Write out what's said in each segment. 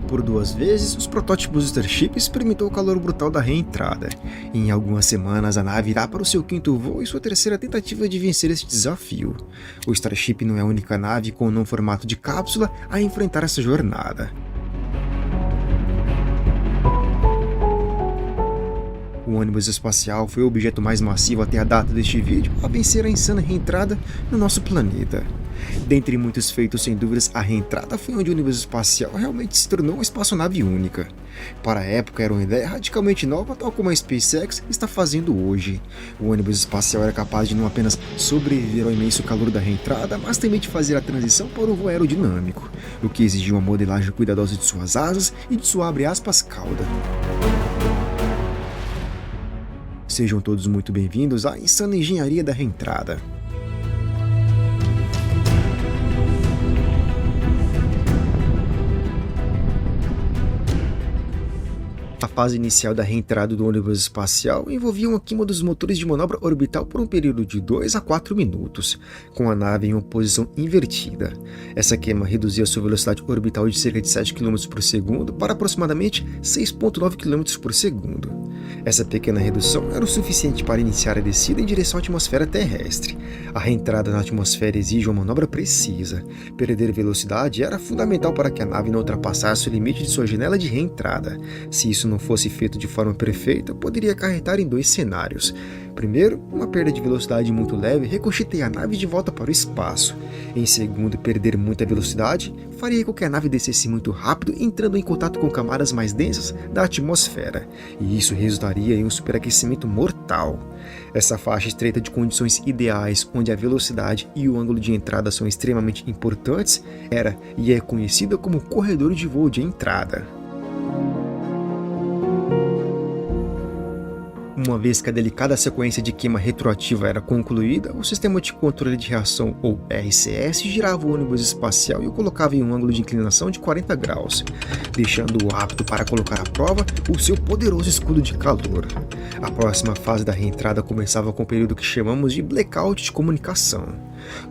Por 2 vezes, os protótipos do Starship experimentou o calor brutal da reentrada. Em algumas semanas, a nave irá para o seu 5º voo e sua 3ª tentativa de vencer este desafio. O Starship não é a única nave com um novo formato de cápsula a enfrentar essa jornada. O ônibus espacial foi o objeto mais massivo até a data deste vídeo a vencer a insana reentrada no nosso planeta. Dentre muitos feitos, sem dúvidas, a reentrada foi onde o ônibus espacial realmente se tornou uma espaçonave única. Para a época era uma ideia radicalmente nova, tal como a SpaceX está fazendo hoje. O ônibus espacial era capaz de não apenas sobreviver ao imenso calor da reentrada, mas também de fazer a transição para o voo aerodinâmico, o que exigia uma modelagem cuidadosa de suas asas e de sua cauda. Sejam todos muito bem-vindos à insana engenharia da reentrada. A fase inicial da reentrada do ônibus espacial envolvia uma queima dos motores de manobra orbital por um período de 2 a 4 minutos, com a nave em uma posição invertida. Essa queima reduzia sua velocidade orbital de cerca de 7 km por segundo para aproximadamente 6,9 km por segundo. Essa pequena redução era o suficiente para iniciar a descida em direção à atmosfera terrestre. A reentrada na atmosfera exige uma manobra precisa. Perder velocidade era fundamental para que a nave não ultrapassasse o limite de sua janela de reentrada. Se isso não fosse feito de forma perfeita, poderia acarretar em 2 cenários. Primeiro, uma perda de velocidade muito leve ricocheteia a nave de volta para o espaço. Em segundo, perder muita velocidade faria com que a nave descesse muito rápido, entrando em contato com camadas mais densas da atmosfera, e isso resultaria em um superaquecimento mortal. Essa faixa estreita de condições ideais, onde a velocidade e o ângulo de entrada são extremamente importantes, era e é conhecida como corredor de voo de entrada. Uma vez que a delicada sequência de queima retroativa era concluída, o sistema de controle de reação, ou RCS, girava o ônibus espacial e o colocava em um ângulo de inclinação de 40 graus, deixando-o apto para colocar à prova o seu poderoso escudo de calor. A próxima fase da reentrada começava com o período que chamamos de blackout de comunicação.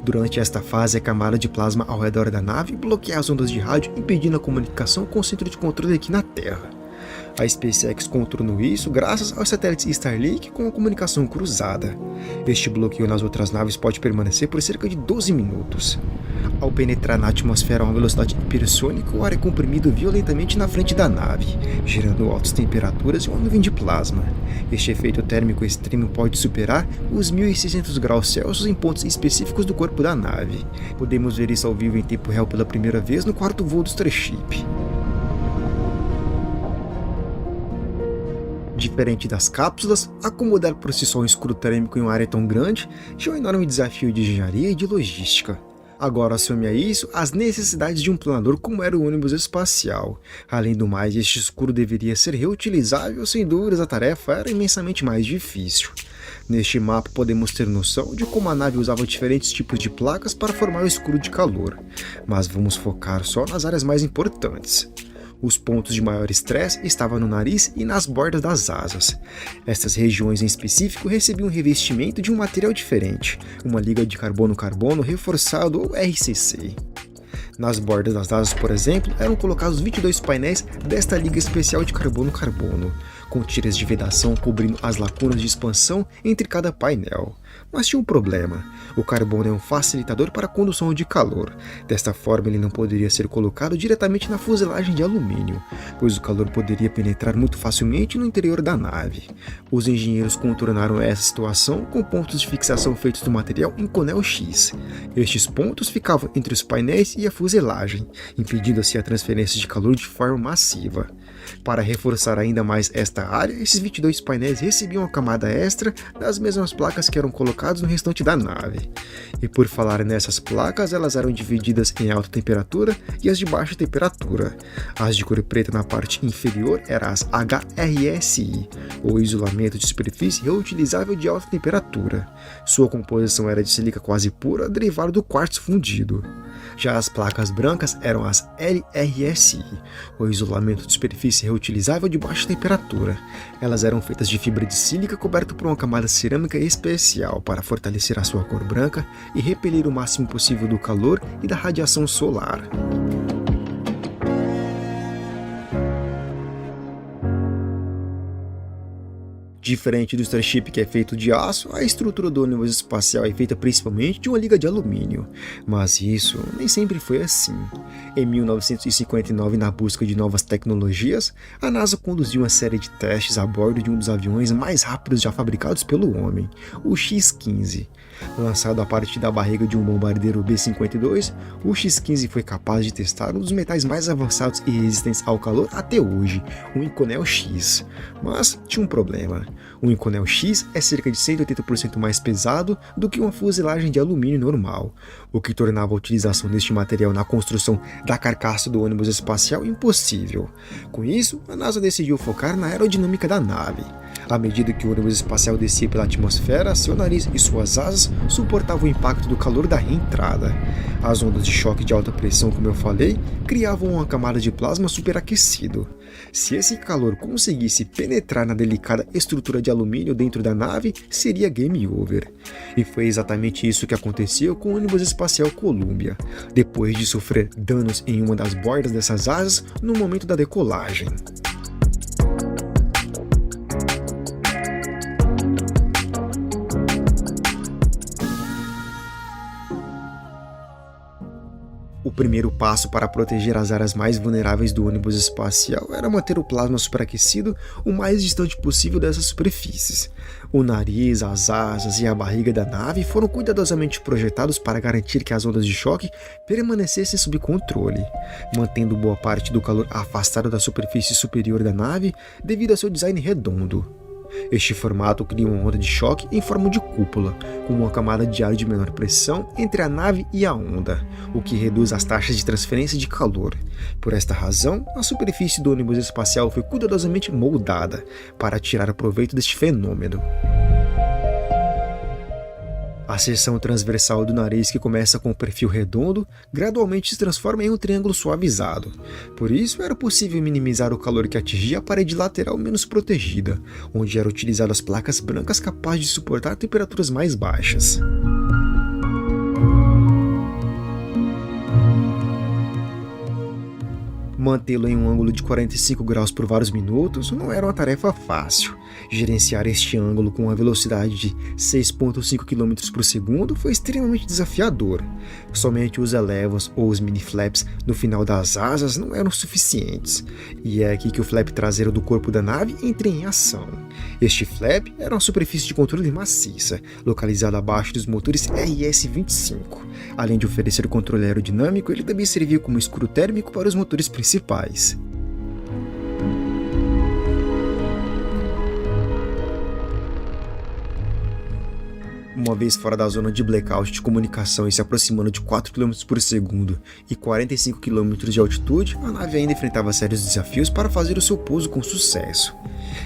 Durante esta fase, a camada de plasma ao redor da nave bloqueia as ondas de rádio, impedindo a comunicação com o centro de controle aqui na Terra. A SpaceX contornou isso graças aos satélites Starlink com a comunicação cruzada. Este bloqueio nas outras naves pode permanecer por cerca de 12 minutos. Ao penetrar na atmosfera a uma velocidade hipersônica, o ar é comprimido violentamente na frente da nave, gerando altas temperaturas e uma nuvem de plasma. Este efeito térmico extremo pode superar os 1600 graus Celsius em pontos específicos do corpo da nave. Podemos ver isso ao vivo em tempo real pela primeira vez no 4º voo do Starship. Diferente das cápsulas, acomodar por si só um escudo térmico em uma área tão grande é um enorme desafio de engenharia e de logística. Agora some a isso as necessidades de um planador como era o ônibus espacial. Além do mais, este escudo deveria ser reutilizável, sem dúvidas a tarefa era imensamente mais difícil. Neste mapa podemos ter noção de como a nave usava diferentes tipos de placas para formar o escudo de calor, mas vamos focar só nas áreas mais importantes. Os pontos de maior estresse estavam no nariz e nas bordas das asas. Estas regiões em específico recebiam um revestimento de um material diferente, uma liga de carbono-carbono reforçado ou RCC. Nas bordas das asas, por exemplo, eram colocados 22 painéis desta liga especial de carbono-carbono, com tiras de vedação cobrindo as lacunas de expansão entre cada painel. Mas tinha um problema: o carbono é um facilitador para a condução de calor. Desta forma, ele não poderia ser colocado diretamente na fuselagem de alumínio, pois o calor poderia penetrar muito facilmente no interior da nave. Os engenheiros contornaram essa situação com pontos de fixação feitos do material em Inconel X. Estes pontos ficavam entre os painéis e a fuselagem, impedindo assim a transferência de calor de forma massiva. Para reforçar ainda mais esta área, esses 22 painéis recebiam uma camada extra das mesmas placas que eram colocadas no restante da nave. E por falar nessas placas, elas eram divididas em alta temperatura e as de baixa temperatura. As de cor preta na parte inferior eram as HRSI, ou isolamento de superfície reutilizável de alta temperatura. Sua composição era de sílica quase pura, derivada do quartzo fundido. Já as placas brancas eram as LRSI, o isolamento de superfície reutilizável de baixa temperatura. Elas eram feitas de fibra de sílica coberta por uma camada cerâmica especial para fortalecer a sua cor branca e repelir o máximo possível do calor e da radiação solar. Diferente do Starship, que é feito de aço, a estrutura do ônibus espacial é feita principalmente de uma liga de alumínio. Mas isso nem sempre foi assim. Em 1959, na busca de novas tecnologias, a NASA conduziu uma série de testes a bordo de um dos aviões mais rápidos já fabricados pelo homem, o X-15. Lançado a partir da barriga de um bombardeiro B-52, o X-15 foi capaz de testar um dos metais mais avançados e resistentes ao calor até hoje, o Inconel X. Mas tinha um problema. O Inconel X é cerca de 180% mais pesado do que uma fuselagem de alumínio normal, o que tornava a utilização deste material na construção da carcaça do ônibus espacial impossível. Com isso, a NASA decidiu focar na aerodinâmica da nave. À medida que o ônibus espacial descia pela atmosfera, seu nariz e suas asas suportavam o impacto do calor da reentrada. As ondas de choque de alta pressão, como eu falei, criavam uma camada de plasma superaquecido. Se esse calor conseguisse penetrar na delicada estrutura de alumínio dentro da nave, seria game over. E foi exatamente isso que aconteceu com o ônibus espacial Columbia, depois de sofrer danos em uma das bordas dessas asas no momento da decolagem. O primeiro passo para proteger as áreas mais vulneráveis do ônibus espacial era manter o plasma superaquecido o mais distante possível dessas superfícies. O nariz, as asas e a barriga da nave foram cuidadosamente projetados para garantir que as ondas de choque permanecessem sob controle, mantendo boa parte do calor afastado da superfície superior da nave devido ao seu design redondo. Este formato cria uma onda de choque em forma de cúpula, com uma camada de ar de menor pressão entre a nave e a onda, o que reduz as taxas de transferência de calor. Por esta razão, a superfície do ônibus espacial foi cuidadosamente moldada para tirar proveito deste fenômeno. A seção transversal do nariz, que começa com um perfil redondo, gradualmente se transforma em um triângulo suavizado. Por isso, era possível minimizar o calor que atingia a parede lateral menos protegida, onde eram utilizadas placas brancas capazes de suportar temperaturas mais baixas. Mantê-lo em um ângulo de 45 graus por vários minutos não era uma tarefa fácil. Gerenciar este ângulo com uma velocidade de 6,5 km por segundo foi extremamente desafiador. Somente os elevos ou os mini-flaps no final das asas não eram suficientes, e é aqui que o flap traseiro do corpo da nave entra em ação. Este flap era uma superfície de controle maciça, localizada abaixo dos motores RS-25. Além de oferecer controle aerodinâmico, ele também servia como escudo térmico para os motores principais. Uma vez fora da zona de blackout de comunicação e se aproximando de 4 km por segundo e 45 km de altitude, a nave ainda enfrentava sérios desafios para fazer o seu pouso com sucesso.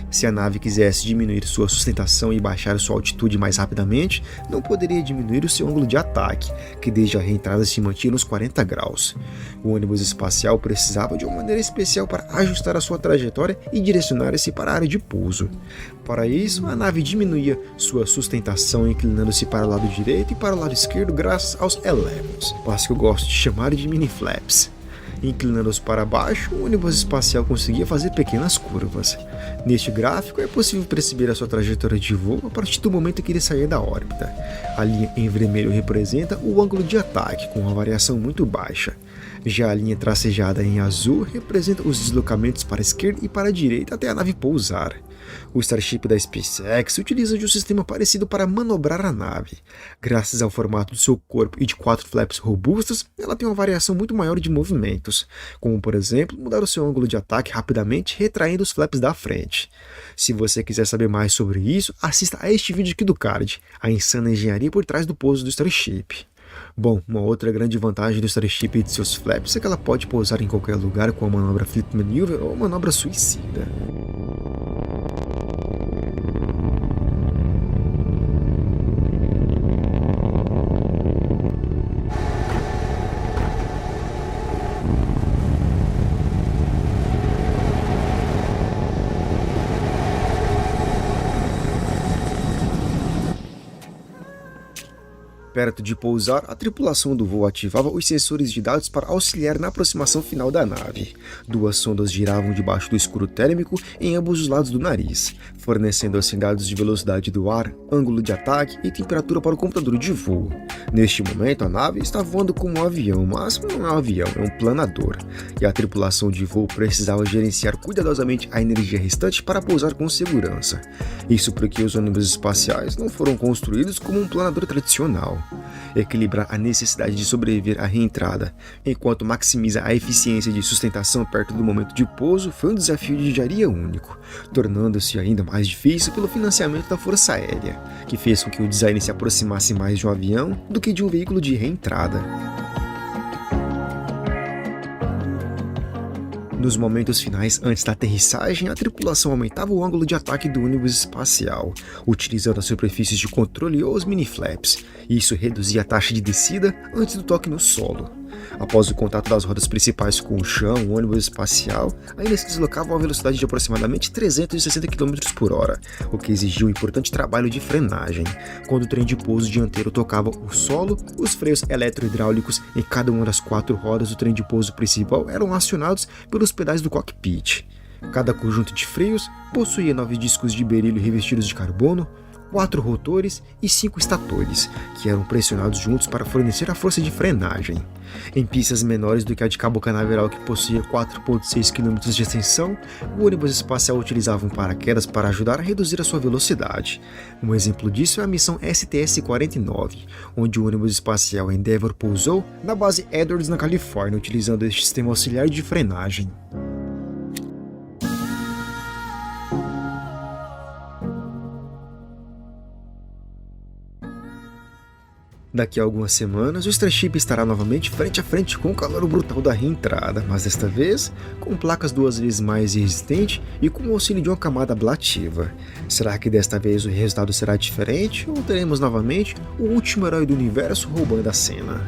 Se a nave quisesse diminuir sua sustentação e baixar sua altitude mais rapidamente, não poderia diminuir o seu ângulo de ataque, que desde a reentrada se mantinha nos 40 graus. O ônibus espacial precisava de uma maneira especial para ajustar a sua trajetória e direcionar-se para a área de pouso. Para isso, a nave diminuía sua sustentação inclinando-se para o lado direito e para o lado esquerdo graças aos elevos, mas que eu gosto de chamar de mini-flaps. Inclinando-se para baixo, o ônibus espacial conseguia fazer pequenas curvas. Neste gráfico, é possível perceber a sua trajetória de voo a partir do momento em que ele saía da órbita. A linha em vermelho representa o ângulo de ataque, com uma variação muito baixa. Já a linha tracejada em azul representa os deslocamentos para a esquerda e para a direita até a nave pousar. O Starship da SpaceX utiliza de um sistema parecido para manobrar a nave. Graças ao formato do seu corpo e de 4 flaps robustos, ela tem uma variação muito maior de movimentos, como por exemplo, mudar o seu ângulo de ataque rapidamente retraindo os flaps da frente. Se você quiser saber mais sobre isso, assista a este vídeo aqui do card, a insana engenharia por trás do pouso do Starship. Bom, uma outra grande vantagem do Starship e de seus flaps é que ela pode pousar em qualquer lugar com a manobra Flip Maneuver ou manobra suicida. Perto de pousar, a tripulação do voo ativava os sensores de dados para auxiliar na aproximação final da nave. 2 sondas giravam debaixo do escuro térmico em ambos os lados do nariz, fornecendo assim dados de velocidade do ar, ângulo de ataque e temperatura para o computador de voo. Neste momento, a nave está voando como um avião, mas não é um avião, é um planador, e a tripulação de voo precisava gerenciar cuidadosamente a energia restante para pousar com segurança. Isso porque os ônibus espaciais não foram construídos como um planador tradicional. Equilibrar a necessidade de sobreviver à reentrada, enquanto maximiza a eficiência de sustentação perto do momento de pouso, foi um desafio de engenharia único, tornando-se ainda mais difícil pelo financiamento da Força Aérea, que fez com que o design se aproximasse mais de um avião do que de um veículo de reentrada. Nos momentos finais antes da aterrissagem, a tripulação aumentava o ângulo de ataque do ônibus espacial, utilizando as superfícies de controle ou os mini-flaps. Isso reduzia a taxa de descida antes do toque no solo. Após o contato das rodas principais com o chão, o ônibus espacial ainda se deslocava a uma velocidade de aproximadamente 360 km por hora, o que exigia um importante trabalho de frenagem. Quando o trem de pouso dianteiro tocava o solo, os freios eletrohidráulicos em cada uma das 4 rodas do trem de pouso principal eram acionados pelos pedais do cockpit. Cada conjunto de freios possuía 9 discos de berílio revestidos de carbono, 4 rotores e 5 estatores, que eram pressionados juntos para fornecer a força de frenagem. Em pistas menores do que a de Cabo Canaveral, que possuía 4,6 km de extensão, o ônibus espacial utilizava um paraquedas para ajudar a reduzir a sua velocidade. Um exemplo disso é a missão STS-49, onde o ônibus espacial Endeavour pousou na base Edwards, na Califórnia, utilizando este sistema auxiliar de frenagem. Daqui a algumas semanas, o Starship estará novamente frente a frente com o calor brutal da reentrada, mas desta vez com placas 2 vezes mais resistentes e com o auxílio de uma camada ablativa. Será que desta vez o resultado será diferente ou teremos novamente o último herói do universo roubando a cena?